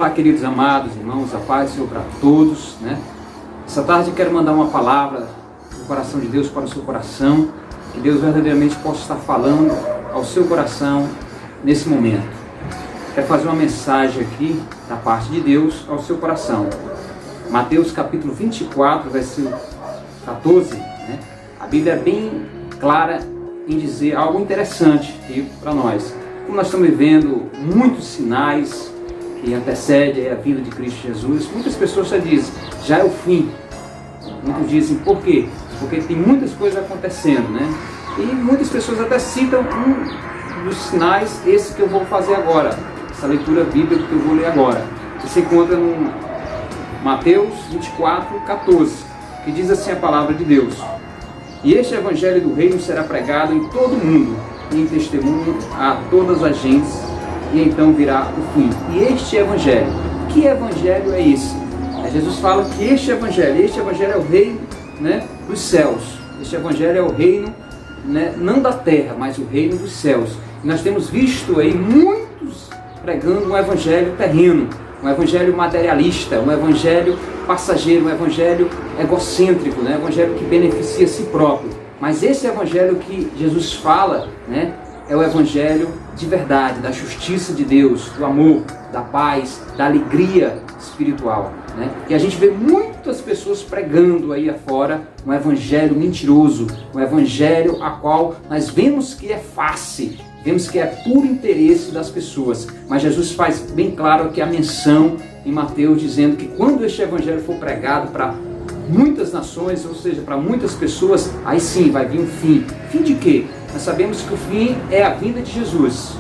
Olá, queridos amados irmãos, a paz do Senhor para todos, Essa tarde eu quero mandar uma palavra do coração de Deus para o seu coração, que Deus verdadeiramente possa estar falando ao seu coração nesse momento. Quero fazer uma mensagem aqui da parte de Deus ao seu coração. Mateus capítulo 24, versículo 14, A Bíblia é bem clara em dizer algo interessante aqui para nós. Como nós estamos vivendo muitos sinais que antecedem a vida de Cristo Jesus, muitas pessoas já dizem, já é o fim. Muitos dizem, por quê? Porque tem muitas coisas acontecendo, E muitas pessoas até citam um dos sinais, esse que eu vou fazer agora, essa leitura bíblica que eu vou ler agora, que se encontra no Mateus 24, 14, que diz assim a palavra de Deus: E este evangelho do reino será pregado em todo o mundo, em testemunho a todas as gentes, e então virá o fim. E este evangelho, que evangelho é esse? Jesus fala que este evangelho é o reino dos céus. Este evangelho é o reino, não da terra, mas o reino dos céus. E nós temos visto aí muitos pregando um evangelho terreno, um evangelho materialista, um evangelho passageiro, um evangelho egocêntrico, um evangelho que beneficia a si próprio. Mas esse evangelho que Jesus fala, é o evangelho de verdade, da justiça de Deus, do amor, da paz, da alegria espiritual, E a gente vê muitas pessoas pregando aí afora um evangelho mentiroso, um evangelho a qual nós vemos que é face, vemos que é puro interesse das pessoas. Mas Jesus faz bem claro aqui a menção em Mateus, dizendo que quando este evangelho for pregado para muitas nações, ou seja, para muitas pessoas, aí sim vai vir um fim. Fim de quê? Nós sabemos que o fim é a vinda de Jesus,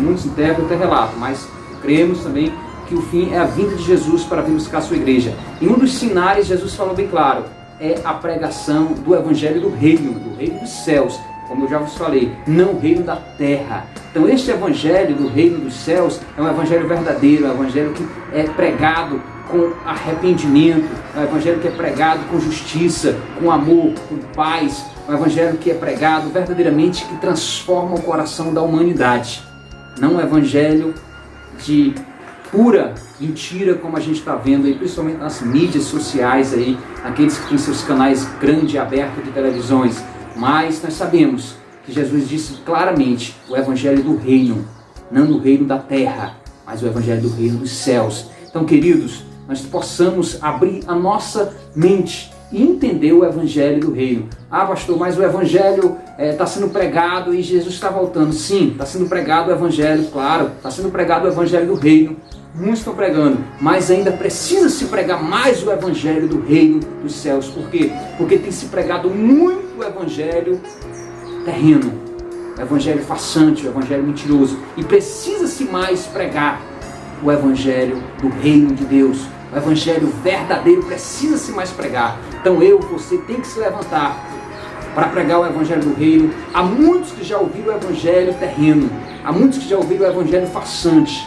Muitos interpretam e relatam, mas cremos também que o fim é a vinda de Jesus para vir buscar a sua igreja. E um dos sinais, Jesus falou bem claro, é a pregação do evangelho do reino dos céus, como eu já vos falei, não o reino da terra. Então este evangelho do reino dos céus é um evangelho verdadeiro, é um evangelho que é pregado com arrependimento, é um evangelho que é pregado com justiça, com amor, com paz, um evangelho que é pregado verdadeiramente, que transforma o coração da humanidade. Não um evangelho de pura mentira, como a gente está vendo aí, principalmente nas mídias sociais aí, aqueles que têm seus canais grandes e abertos de televisões. Mas nós sabemos que Jesus disse claramente o evangelho do reino, não do reino da terra, mas o evangelho do reino dos céus. Então, queridos, nós possamos abrir a nossa mente e entender o evangelho do reino. Ah, pastor, mas o evangelho está sendo pregado e Jesus está voltando. Sim, está sendo pregado o evangelho, claro, está sendo pregado o evangelho do reino. Muitos estão pregando, mas ainda precisa se pregar mais o evangelho do reino dos céus. Por quê? Porque tem se pregado muito o evangelho terreno, o evangelho farsante, o evangelho mentiroso. E precisa-se mais pregar o evangelho do reino de Deus. O evangelho verdadeiro precisa-se mais pregar. Então você tem que se levantar para pregar o evangelho do reino. Há muitos que já ouviram o evangelho terreno, há muitos que já ouviram o evangelho farsante.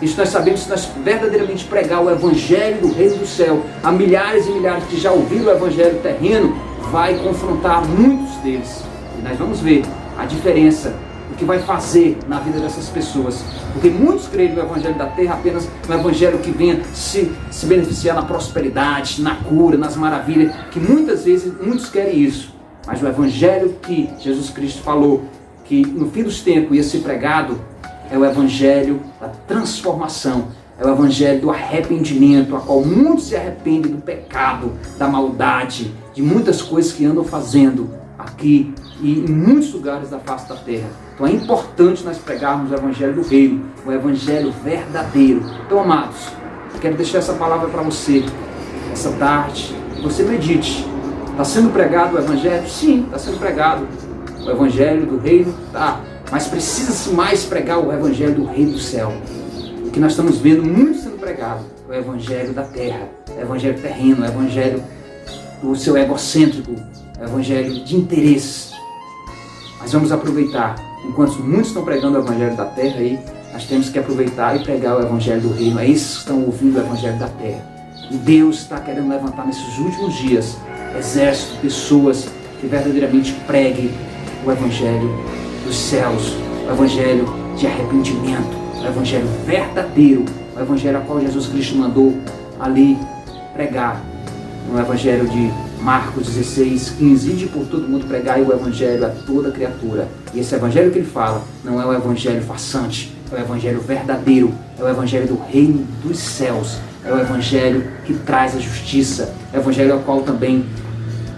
Isso nós sabemos, se nós verdadeiramente pregar o evangelho do reino do céu, há milhares e milhares que já ouviram o evangelho terreno, vai confrontar muitos deles. E nós vamos ver a diferença, o que vai fazer na vida dessas pessoas. Porque muitos creem no evangelho da terra apenas no evangelho que venha se beneficiar na prosperidade, na cura, nas maravilhas, que muitas vezes muitos querem isso. Mas o evangelho que Jesus Cristo falou, que no fim dos tempos ia ser pregado, é o evangelho da transformação, é o evangelho do arrependimento, a qual muitos se arrependem do pecado, da maldade, de muitas coisas que andam fazendo aqui e em muitos lugares da face da terra. Então é importante nós pregarmos o evangelho do reino, o evangelho verdadeiro. Então, amados, eu quero deixar essa palavra para você essa tarde. Você medite. Está sendo pregado o evangelho? Sim, está sendo pregado o evangelho do reino, tá. Mas precisa-se mais pregar o evangelho do reino do céu. O que nós estamos vendo muito sendo pregado é o evangelho da terra, o evangelho terreno, o evangelho do seu egocêntrico, o evangelho de interesses. Mas vamos aproveitar, enquanto muitos estão pregando o evangelho da terra aí, nós temos que aproveitar e pregar o evangelho do reino. É esses que estão ouvindo o evangelho da terra. E Deus está querendo levantar nesses últimos dias exército de pessoas que verdadeiramente preguem o evangelho dos céus, o evangelho de arrependimento, o evangelho verdadeiro o evangelho ao qual Jesus Cristo mandou ali pregar, no evangelho de Marcos 16, 15, ide por todo mundo pregar o evangelho a toda criatura. E esse evangelho que ele fala não é o evangelho farsante, é o evangelho verdadeiro, é o evangelho do reino dos céus, é o evangelho que traz a justiça, é o evangelho ao qual também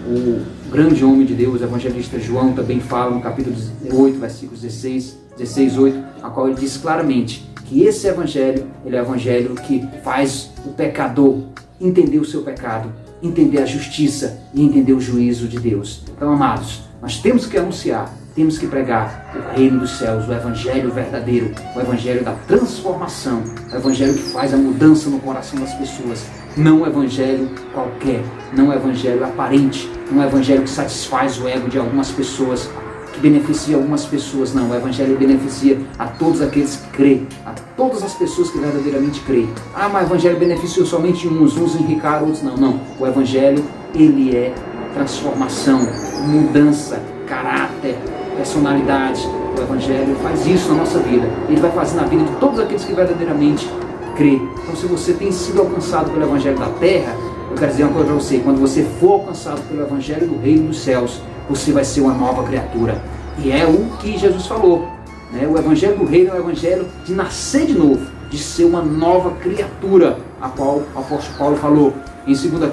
o grande homem de Deus, o evangelista João, também fala no capítulo 8, versículos 16, 8, a qual ele diz claramente que esse evangelho, ele é o evangelho que faz o pecador entender o seu pecado, entender a justiça e entender o juízo de Deus. Então, amados, nós temos que anunciar, temos que pregar o reino dos céus, o evangelho verdadeiro, o evangelho da transformação, o evangelho que faz a mudança no coração das pessoas, não o evangelho qualquer, não o evangelho aparente, não o evangelho que satisfaz o ego de algumas pessoas, que beneficia algumas pessoas, não, o evangelho beneficia a todos aqueles que creem, a todas as pessoas que verdadeiramente creem. Ah, mas o evangelho beneficiou somente uns enriqueram, outros não. O evangelho, ele é transformação, mudança, caráter, personalidade. O evangelho faz isso na nossa vida, ele vai fazer na vida de todos aqueles que verdadeiramente creem. Então, se você tem sido alcançado pelo evangelho da terra, eu quero dizer uma coisa para você: quando você for alcançado pelo evangelho do reino dos céus, você vai ser uma nova criatura. E é o que Jesus falou, né? O evangelho do reino é o evangelho de nascer de novo, de ser uma nova criatura, a qual o apóstolo Paulo falou em 2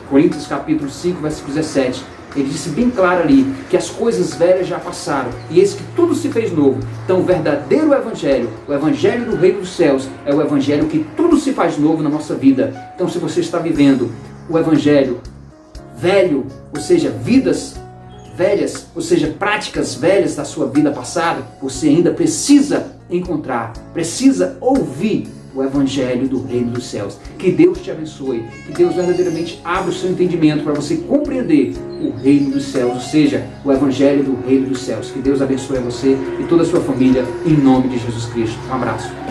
Coríntios capítulo 5, versículo 17. Ele disse bem claro ali que as coisas velhas já passaram e eis que tudo se fez novo. Então o verdadeiro evangelho, o evangelho do reino dos céus, é o evangelho que tudo se faz novo na nossa vida. Então, se você está vivendo o evangelho velho, ou seja, vidas velhas, ou seja, práticas velhas da sua vida passada, você ainda precisa encontrar, precisa ouvir o evangelho do reino dos céus. Que Deus te abençoe, que Deus verdadeiramente abra o seu entendimento para você compreender o reino dos céus, ou seja, o evangelho do reino dos céus. Que Deus abençoe a você e toda a sua família, em nome de Jesus Cristo. Um abraço.